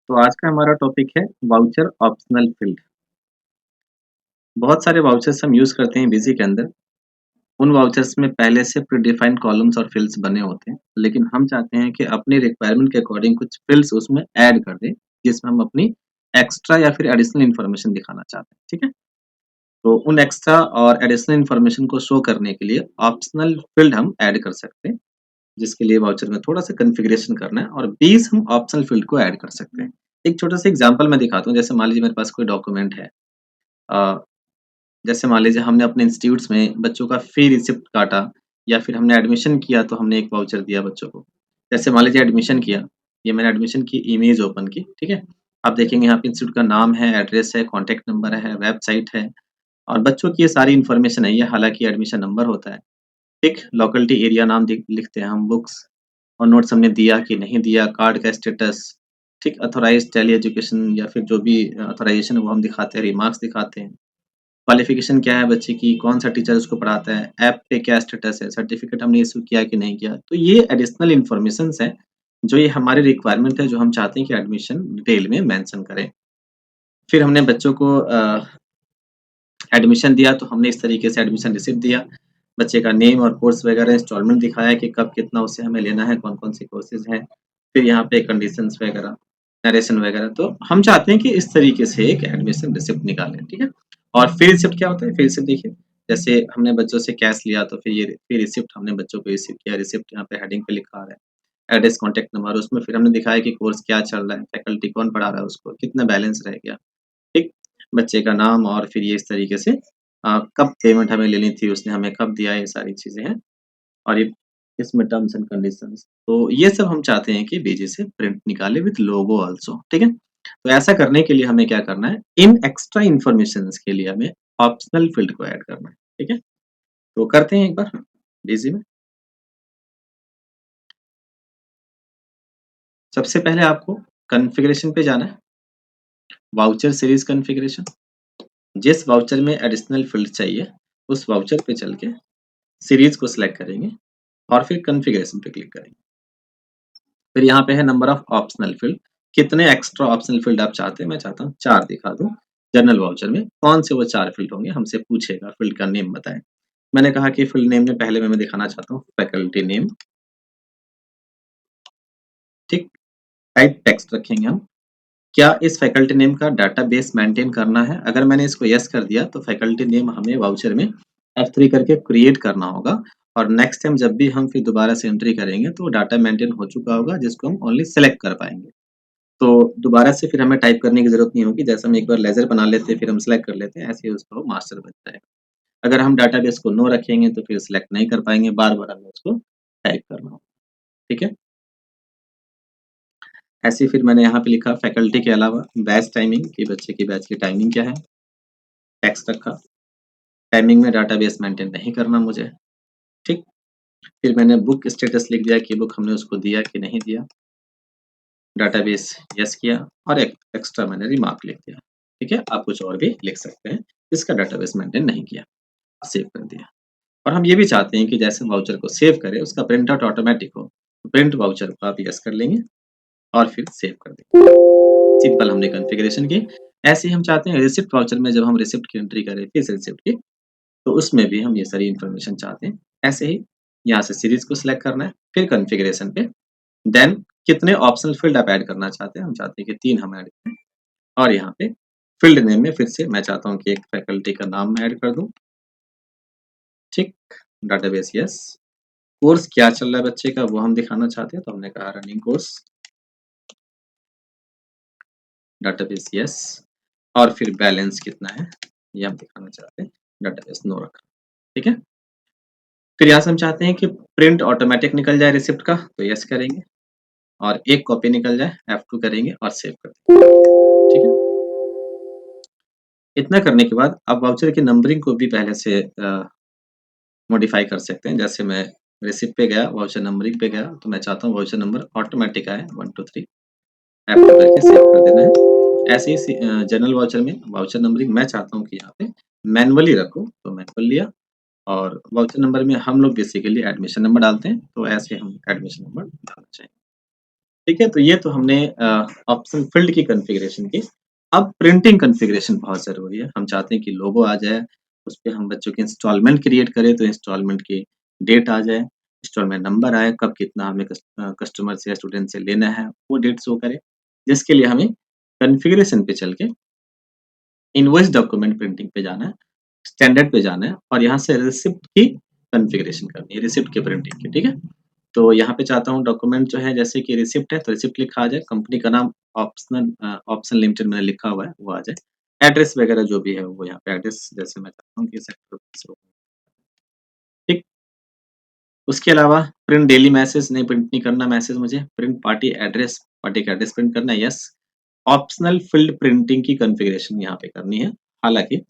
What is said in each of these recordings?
तो आज का हमारा टॉपिक है वाउचर ऑप्शनल फील्ड। बहुत सारे वाउचर्स हम यूज़ करते हैं बिज़ी के अंदर। उन वाउचर्स में पहले से प्रीडिफाइंड कॉलम्स और फील्ड्स बने होते हैं, लेकिन हम चाहते हैं कि अपनी रिक्वायरमेंट के अकॉर्डिंग कुछ फील्ड्स उसमें ऐड कर दें, जिसमें हम अपनी एक्स्ट्रा या फिर एडिशनल इन्फॉर्मेशन दिखाना चाहते हैं, ठीक है? तो उन एक्स्ट्रा और एडिशनल इन्फॉर्मेशन को शो करने के लिए ऑप्शनल फील्ड हम ऐड कर सकते हैं, जिसके लिए वाउचर में थोड़ा-सा कॉन्फ़िगरेशन करना है और 20 हम ऑप्शनल फील्ड को ऐड कर सकते हैं। एक छोटा-सा एग्ज़ाम्पल मैं दिखाता हूँ, जैसे मान लीजिए मेरे पास कोई डॉक्यूमेंट है। अ, जैसे मान लीजिए हमने अपने इंस्टीट्यूट्स में बच्चों का फ़ी रिसिप्ट काटा या फिर हमने एडमिशन किया तो हमने एक वाउचर दिया बच्चों को। जैसे मान लीजिए एडमिशन किया, ये मैंने एडमिशन की इमेज ओपन की, ठीक है? आप देखेंगे यहाँ पे इंस्टीट्यूट का नाम है, एड्रेस है, कॉन्टैक्ट नंबर है, वेबसाइट है और बच्चों की ये सारी इन्फॉर्मेशन है, ये हालाँकि एडमिशन नंबर होता है, ठीक? लोकेलिटी एरिया नाम दि लिखते हैं हम, बुक्स और नोट्स हमने दिया कि नहीं दिया, कार्ड का स्टेटस, ठीक? ऑथराइज़्ड टेली एजुकेशन या फिर जो भी ऑथराइज़ेशन है वो हम दिखाते हैं, रिमार्क्स दिखाते हैं। क्वालिफ़िकेशन क्या है बच्चे की, कौन-सा टीचर उसको पढ़ाता है, ऐप पे क्या स्टेटस है, सर्टिफ़िकेट हमने इश्यू किया कि नहीं किया। तो ये एडिशनल इन्फॉर्मेशंस हैं, जो ये हमारी रिक्वायरमेंट है, जो हम चाहते हैं कि एडमिशन डिटेल में मेंशन करें। फिर हमने बच्चों को एडमिशन दिया तो हमने इस तरीके से एडमिशन रिसिप्ट दिया। बच्चे का नेम और कोर्स वगैरह इंस्टॉलमेंट दिखाया कि कब कितना उससे हमें लेना है, कौन-कौन से कोर्सेज़ हैं। फिर यहाँ पे कंडीशंस वगैरह, नरेशन वगैरह। तो हम चाहते हैं कि इस तरीके से एक एडमिशन रिसिप्ट निकालें, ठीक है? और फी रिसिप्ट क्या होता है? फी रिसिप्ट देखिए, जैसे हमने बच्चों से कैश लिया तो फिर ये फी रिसिप्ट हमने बच्चों को इश्यू किया। रिसिप्ट यहाँ पे हेडिंग पे लिखा आ रहा है। एड्रेस, कॉन्टैक्ट नंबर उसमें फिर हमने दिखाया कि कोर्स क्या चल रहा है, फैकल्टी कौन पढ़ा रहा है उसको, कितना बैलेंस रह गया। ठीक? बच्चे का नाम और फिर ये इस तरीके से कब पेमेंट हमें लेनी थी, उसने हमें कब दिया, ये सारी चीज़ें हैं और ये इसमें टर्म्स एंड कंडीशंस। तो ये सब हम चाहते हैं कि बीजी से प्रिंट निकाले विथ लोगो आल्सो, ठीक है? तो ऐसा करने के लिए हमें क्या करना है, इन एक्स्ट्रा इन्फॉर्मेशंस के लिए हमें ऑप्शनल फील्ड को ऐड करना है, ठीक है? तो करते हैं एक बार बीजी में। सबसे पहले आपको कॉन्फ़िगरेशन पे जाना है, वाउचर सीरीज़ कॉन्फ़िगरेशन। जिस वाउचर में एडिशनल फील्ड चाहिए, उस वाउचर पे चल के सीरीज़ को सिलेक्ट करेंगे और फिर कॉन्फ़िगरेशन पे क्लिक करेंगे। फिर यहाँ पे है नंबर ऑफ ऑप्शनल फील्ड, कितने एक्स्ट्रा ऑप्शनल फील्ड आप चाहते हैं? मैं चाहता हूँ 4 दिखा दूँ। जनरल वाउचर में कौन से वो 4 फील्ड होंगे? हमसे पूछेगा, फील्ड का नेम बताएँ। मैंने कहा कि फील्ड नेम में पहले में मैं दिखाना चाहता हूँ फैकल्टी नेम, ठीक? टाइप टेक्स्ट रखेंगे हम। क्या इस फैकल्टी नेम का डाटाबेस मेंटेन करना है? अगर मैंने इसको येस कर दिया तो फैकल्टी नेम हमें वाउचर में F3 करके क्रिएट करना होगा और नेक्स्ट टाइम जब भी हम फिर दोबारा से एंट्री करेंगे तो डाटा मेंटेन हो चुका होगा जिसको हम ओनली सेलेक्ट कर पाएँगे। तो दोबारा से फिर हमें टाइप करने की ज़रूरत नहीं होगी, जैसे हम एक बार लेज़र बना लेते हैं, फिर हम सेलेक्ट कर लेते हैं, ऐसे ही उसका वो मास्टर बन जाएगा। अगर हम डाटाबेस को नो रखेंगे तो फिर सेलेक्ट नहीं कर पाएँगे, बार-बार हमें उसको टाइप करना होगा, ठीक है? ऐसे ही फिर मैंने यहाँ पे लिखा फैकल्टी के अलावा बैच टाइमिंग कि बच्चे की बैच की टाइमिंग क्या है, टेक्स्ट रखा। टाइमिंग में डाटाबेस मेंटेन नहीं करना मुझे, ठीक? फिर मैंने बुक स्टेटस लिख दिया कि बुक हमने उसको दिया कि नहीं दिया। डाटाबेस यस किया और एक एक्स्ट्रा मैंने रिमार्क लिख दिया, ठीक है? आप कुछ और भी लिख सकते हैं, जिसका डाटाबेस मेंटेन नहीं किया, सेव कर दिया। और हम ये भी चाहते हैं कि जैसे वाउचर को सेव करें, उसका प्रिंट आउट ऑटोमैटिक हो। तो प्रिंट वाउचर को आप यस कर लेंगे और फिर सेव कर देंगे। सिंपल हमने कॉन्फ़िगरेशन की। ऐसे ही हम चाहते हैं रिसिप्ट वाउचर में जब हम रिसिप्ट की एंट्री करें, फीस रिसिप्ट की, तो उसमें भी हम ये सारी इन्फॉर्मेशन चाहते हैं। ऐसे ही यहाँ से सीरीज़ को सिलेक्ट करना है, फिर कॉन्फ़िगरेशन पे, देन कितने ऑप्शनल फ़ील्ड आप ऐड करना चाहते हैं, हम चाहते हैं कि 3 हम ऐड करें और यहाँ पे फ़ील्ड नेम में फिर से मैं चाहता हूँ कि एक फैकल्टी का नाम मैं ऐड कर दूँ, ठीक? Database yes. कोर्स क्या चल रहा है बच्चे का वो हम दिखाना चाहते हैं, तो हमने कहा रनिंग कोर्स, डाटाबेस यस और फिर बैलेंस कितना है, ये हम दिखाना चाहते हैं, डाटाबेस नो रखा, ठीक है? फिर यहाँ से हम चाहते हैं कि प्रिंट ऑटोमैटिक निकल जाए रिसिप्ट का, तो यस करेंगे और एक कॉपी निकल जाए, F2 करेंगे और सेव कर देंगे, ठीक है? इतना करने के बाद आप वाउचर की नंबरिंग को भी पहले से मॉडिफ़ाई कर सकते हैं। जैसे मैं रिसिप्ट पे गया, वाउचर नंबरिंग पे गया, तो मैं चाहता हूँ वाउचर नंबर ऑटोमैटिक आए 1 2 3 F2 करके सेव कर देना है। ऐसे ही जनरल वाउचर में वाउचर नंबरिंग मैं चाहता हूँ कि यहाँ पे मैनुअली रखूँ, तो मैनुअल लिया और वाउचर नंबर में हम लोग बेसिकली एडमिशन नंबर डालते हैं, तो ऐसे हम एडमिशन नंबर डालना चाहिए। ठीक है? तो ये तो हमने ऑप्शन फ़ील्ड की कॉन्फ़िगरेशन की। अब प्रिंटिंग कॉन्फ़िगरेशन बहुत ज़रूरी है। हम चाहते हैं कि लोगो आ जाए, उसपे हम बच्चों के इंस्टॉलमेंट क्रिएट करें तो इंस्टॉलमेंट की डेट आ जाए, इंस्टॉलमेंट नंबर आए, कब कितना हमें कस्टमर से या स्टूडेंट से लेना है, वो डेट शो करे। जिसके लिए हमें कॉन्फ़िगरेशन पे चल के इनवॉइस डॉक्यूमेंट प्रिंटिंग पे जाना है, स्टैंडर्ड पे जाना है और यहाँ से रिसिप्ट की कॉन्फ़िगरेशन करनी है, रिसिप्ट की प्रिंटिंग की, ठीक है? तो यहाँ पे चाहता हूँ डॉक्यूमेंट जो है जैसे कि रिसिप्ट है, तो रिसिप्ट लिखा आ जाए, कंपनी का नाम ऑप्शन लिमिटेड मैंने लिखा हुआ है, वो आ जाए। एड्रेस वगैरह जो भी है वो यहाँ पे एड्रेस जैसे मैं चाहता हूँ कि सेक्टर 20 हो, ठीक। उसके अलावा प्रिंट डेली मैसेज नहीं प्रिंट नहीं करना मैसेज मुझे, प्रिंट पार्टी का एड्रेस प्रिंट करना है, यस। ऑप्शनल फील्ड प्रिंटिंग की कॉन्फ़िगरेशन यहाँ पे करनी है। हालाँकि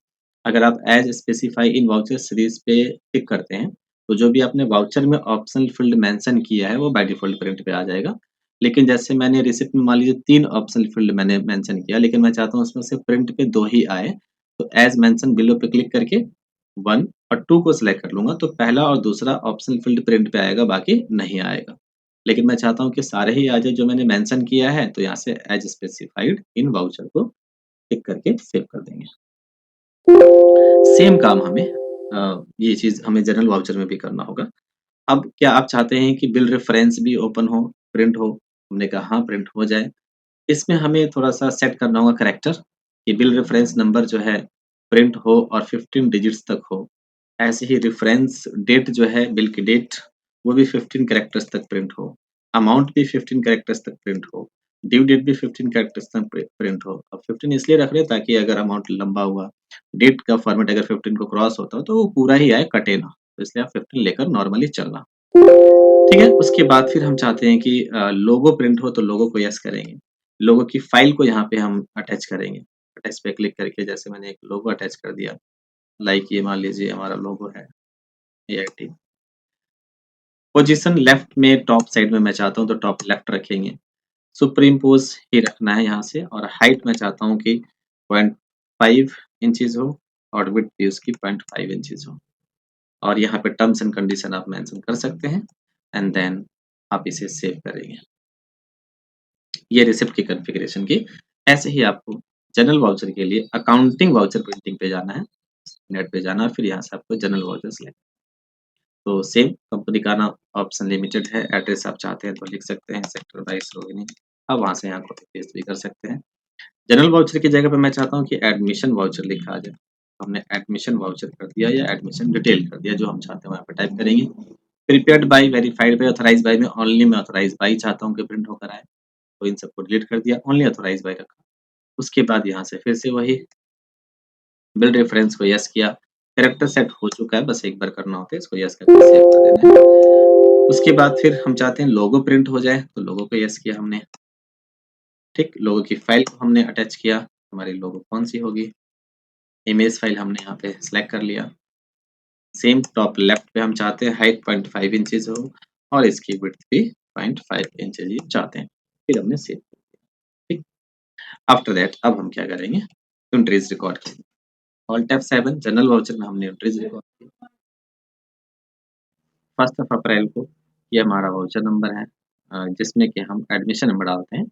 अगर आप एज़ स्पेसिफाई इन वाउचर सीरीज़ पे टिक करते हैं, तो जो भी आपने वाउचर में ऑप्शनल फील्ड मेंशन किया है, वो बाय डिफ़ॉल्ट प्रिंट पे आ जाएगा। लेकिन जैसे मैंने रिसिप्ट में मान लीजिए 3 ऑप्शनल फील्ड मैंने मेंशन किया, लेकिन मैं चाहता हूँ उसमें से प्रिंट पे 2 ही आए, तो एज़ मेंशन बिलो पे क्लिक करके 1 और 2 को सिलेक्ट कर लूँगा, तो पहला और दूसरा ऑप्शनल फील्ड प्रिंट पे आएगा, बाकी नहीं आएगा। लेकिन मैं चाहता हूँ कि सारे ही आ जाए जो मैंने मेंशन किया है, तो यहाँ से एज़ स्पेसिफाइड इन वाउचर को टिक करके सेव कर देंगे। सेम काम हमें ये चीज़ हमें जनरल वाउचर में भी करना होगा। अब क्या आप चाहते हैं कि बिल रेफ़रेंस भी ओपन हो, प्रिंट हो? हमने कहा हाँ, प्रिंट हो जाए। इसमें हमें थोड़ा-सा सेट करना होगा कैरेक्टर कि बिल रेफ़रेंस नंबर जो है प्रिंट हो और 15 डिजिट्स तक हो। ऐसे ही रेफ़रेंस डेट जो है बिल की डेट वो भी 15 कैरेक्टर्स तक प्रिंट हो। अमाउंट भी 15 कैरेक्टर्स तक प्रिंट हो। ड्यू डेट भी 15 कैरेक्टर्स तक प्रिंट हो। अब 15 इसलिए रख रहे हैं ताकि अगर अमाउंट लंबा हुआ, डेट का फॉर्मेट अगर 15 को क्रॉस होता हो तो वो पूरा ही आए, कटे ना। तो इसलिए आप 15 लेकर नॉर्मली चलना। ठीक है? उसके बाद फिर हम चाहते हैं कि लोगो प्रिंट हो तो लोगो को येस करेंगे। लोगो की फ़ाइल को यहाँ पे हम अटैच करेंगे। अटैच पे क्लिक करके जैसे मैंने एक लोगो अटैच कर दिया, लाइक ये मान लीजिए हमारा लोगो है एआईटी। पोज़ीशन लेफ्ट में टॉप साइड में मैं चाहता हूँ तो टॉप लेफ्ट रखेंगे। सुप्रीम पोज़ ही रखना है यहाँ से और हाइट मैं चाहता हूँ कि 0.5 इंचेज़ हो और विड्थ भी उसकी 0.5 इंचेज़ हो। और यहाँ पे टर्म्स एंड कंडीशन आप मेंशन कर सकते हैं एंड देन आप इसे सेव करेंगे। ये रिसिप्ट की कॉन्फ़िगरेशन की। ऐसे ही आपको जनरल वाउचर के लिए अकाउंटिंग वाउचर प्रिंटिंग पे जाना है, नेट पे जाना है, फिर यहाँ से आपको जनरल वाउचर सिलेक्ट तो सेम कंपनी का नाम ऑप्शन लिमिटेड है, एड्रेस आप चाहते हैं तो लिख सकते हैं, सेक्टर 22 रोहिणी। अब वहाँ से यहाँ कॉपी पेस्ट भी कर सकते हैं। जनरल वाउचर की जगह पे मैं चाहता हूँ कि एडमिशन वाउचर लिखा आ जाए। हमने एडमिशन वाउचर कर दिया या एडमिशन डिटेल कर दिया, जो हम चाहते हैं वहाँ पे टाइप करेंगे। Prepared by, verified by, authorised by में ओनली मैं ऑथराइज्ड बाय चाहता हूँ कि प्रिंट होकर आए, तो इन सबको डिलीट कर दिया, ओनली ऑथराइज्ड बाय रखा। उसके बाद यहाँ से फिर से वही बिल रेफरेंस को येस किया, कैरेक्टर सेट हो चुका है, बस एक बार करना होता है, इसको येस करके सेव कर देना है। उसके बाद फिर हम चाहते हैं लोगो प्रिंट हो जाए, तो लोगो पे येस किया हमने, ठीक? लोगो की फाइल को हमने अटैच किया, हमारी लोगो कौन-सी होगी? इमेज फाइल हमने यहाँ पे सिलेक्ट कर लिया। सेम टॉप लेफ्ट पे हम चाहते हैं हाइट 0.5 इंचेस हो और इसकी विड्थ भी 0.5 इंचेस ही चाहते हैं। फिर हमने सेव कर दिया, ठीक? आफ्टर दैट अब हम क्या करेंगे? एंट्रीज़ रिकॉर्ड करेंगे। ऑल्ट F7 जनरल वाउचर में हमने एंट्रीज़ रिकॉर्ड की। 1st ऑफ अप्रैल को ये हमारा वाउचर नंबर है जिसमें कि हम एडमिशन नंबर डालते हैं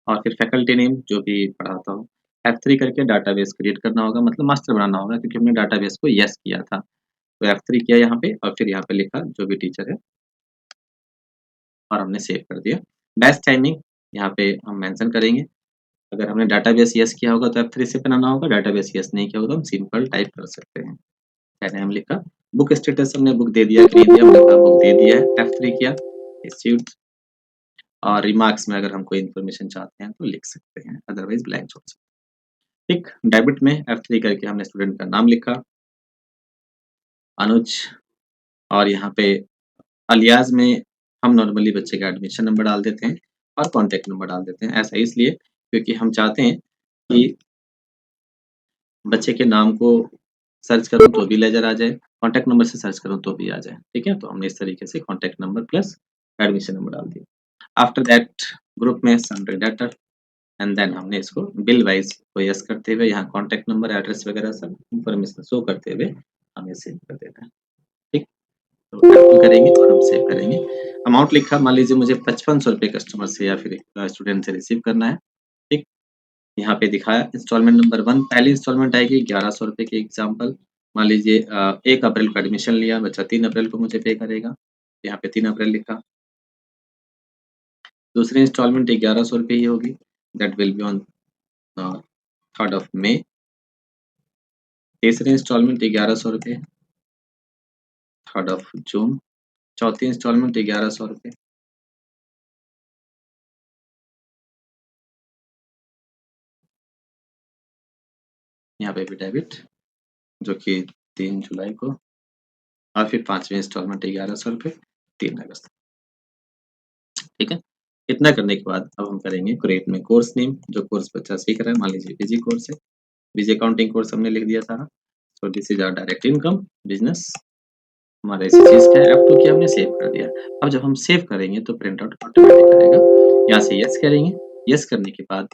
और फिर फैकल्टी नेम जो भी पढ़ाता हो। F3 करके डाटाबेस क्रिएट करना होगा मतलब मास्टर बनाना होगा क्योंकि हमने डाटाबेस को येस किया था। तो F3 किया यहाँ पे और फिर यहाँ पे लिखा जो भी टीचर है और हमने सेव कर दिया। बैच टाइमिंग यहाँ पे हम मेंशन करेंगे। अगर हमने डाटाबेस येस किया होगा तो F3 से बनाना होगा, डाटाबेस येस नहीं किया होगा तो हम सिंपल टाइप कर सकते हैं। मैंने हम लिखा, बुक स्टेटस हमने बुक दे दिया कि नहीं दिया, हमने कहा बुक दे दिया है, F3 किया, इश्यूड और रिमार्क्स में अगर हम कोई इन्फॉर्मेशन चाहते हैं तो लिख सकते हैं, अदरवाइज़ ब्लैंक छोड़ सकते हैं। ठीक, डेबिट में F3 करके हमने स्टूडेंट का नाम लिखा, अनुज और यहाँ पे अलियास में हम नॉर्मली बच्चे का एडमिशन नंबर डाल देते हैं और कॉन्टैक्ट नंबर डाल देते हैं। ऐसा इसलिए क्योंकि हम चाहते हैं कि बच्चे के नाम को सर्च करूँ तो भी लेज़र आ जाए, कॉन्टैक्ट नंबर से सर्च करूँ तो भी आ जाए, ठीक है? तो हमने इस तरीके से contact number plus admission number डाल दिया। आफ्टर दैट ग्रुप में सन्डे डाटा एंड देन हमने इसको बिल वाइज़ को येस करते हुए यहाँ कॉन्टैक्ट नंबर, एड्रेस वगैरह सब इन्फॉर्मेशन शो करते हुए हम इसे कर देते हैं, ठीक? तो ऐड टू करेंगे और हम सेव करेंगे। अमाउंट लिखा, मान लीजिए मुझे ₹5500 कस्टमर से या फिर स्टूडेंट से रिसीव करना है, ठीक? यहाँ पे दिखाया इंस्टॉलमेंट नंबर 1 पहली इंस्टॉलमेंट आएगी ₹1100 की एग्ज़ाम्पल। मान लीजिए 1 अप्रैल को एडमिशन लिया, बच्चा 3 अप्रैल को मुझे पे करेगा। यहाँ पे 3 अप्रैल लिखा। दूसरी इंस्टॉलमेंट ₹1100 ही होगी, that will be on 3rd of May. तीसरी इंस्टॉलमेंट ₹1100, 3rd ऑफ जून। चौथी इंस्टॉलमेंट ₹1100, यहाँ पे भी डेबिट, जो कि 3 जुलाई को। और फिर पाँचवीं इंस्टॉलमेंट ₹1100, 3 अगस्त। ठीक है? इतना करने के बाद अब हम करेंगे क्रिएट में कोर्स नेम, जो कोर्स बच्चा सीख रहा है, मान लीजिए पीजी कोर्स है। पीजी अकाउंटिंग कोर्स हमने लिख दिया सारा। So this is our direct income business. हमारा इसी चीज़ का है, F2 किया हमने, सेव कर दिया। अब जब हम सेव करेंगे तो प्रिंट आउट ऑटोमेटिक आएगा। यहाँ से यस करेंगे, यस करने के बाद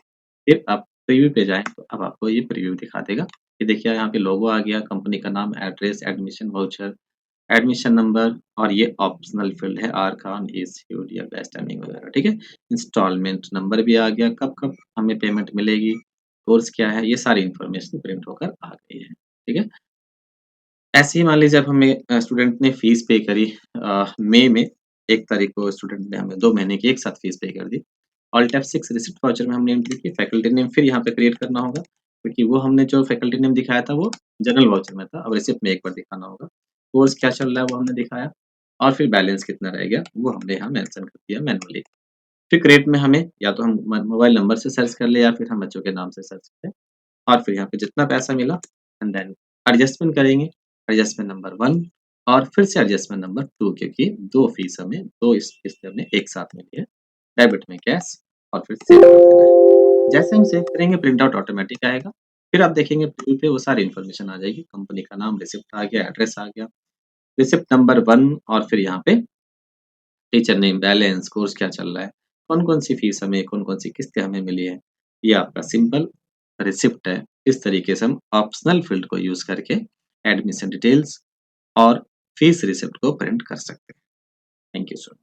फिर आप प्रीव्यू पे जाएँ तो अब आपको ये प्रीव्यू दिखा देगा। ये देखिए यहाँ पे लोगो आ गया, कंपनी का नाम, address, admission voucher, admission number, और ये ऑप्शनल फील्ड है आर खान इंस्टीट्यूट या बेस्ट टाइमिंग वगैरह, ठीक है। इंस्टॉलमेंट नंबर भी आ गया, कब कब हमें पेमेंट मिलेगी, कोर्स क्या है, ये सारी इन्फॉर्मेशन प्रिंट होकर आ गई है, ठीक है। ऐसे ही मान लीजिए अब हमें स्टूडेंट ने फीस पे करी मई में 1 तारीख को स्टूडेंट ने हमें 2 महीने की एक साथ फीस पे कर दी। ऑल टैब 6 रिसिप्ट वाउचर में हमने एंट्री की, फैकल्टी नेम फिर यहाँ पे क्रिएट करना होगा, क्योंकि वो हमने जो फैकल्टी नेम दिखाया था वो जनरल वाउचर में था, अब रिसिप्ट में एक बार दिखाना होगा। कोर्स क्या चल रहा है वो हमने दिखाया, और फिर बैलेंस कितना रह गया वो हमने यहाँ मेंशन कर दिया मैनुअली। फिर क्रिएट में हमें या तो हम मोबाइल नंबर से सर्च कर ले या फिर हम बच्चों के नाम से सर्च करें, और फिर यहाँ पे जितना पैसा मिला एंड देन एडजस्टमेंट करेंगे, एडजस्टमेंट नंबर 1 और फिर से एडजस्टमेंट नंबर 2, क्योंकि 2 फीस हमें 2 इस किस्तें हमें एक साथ मिली है। डेबिट में कैश, और फिर सेव कर देना है। जैसे हम सेव करेंगे प्रिंट आउट ऑटोमेटिक आएगा। फिर आप देखेंगे प्रीव्यू पे वो सारी इन्फॉर्मेशन आ जाएगी, कंपनी का नाम, रिसिप्ट आ गया, एड्रेस आ गया, रिसिप्ट नंबर 1, और फिर यहाँ पे टीचर नेम, बैलेंस, कोर्स क्या चल रहा है, कौन-कौन सी फीस हमें, कौन-कौन सी किस्तें हमें मिली है। ये आपका सिंपल रिसिप्ट है। इस तरीके से हम ऑप्शनल फील्ड को यूज़ करके एडमिशन डिटेल्स और फीस रिसिप्ट को प्रिंट कर सकते हैं। Thank you so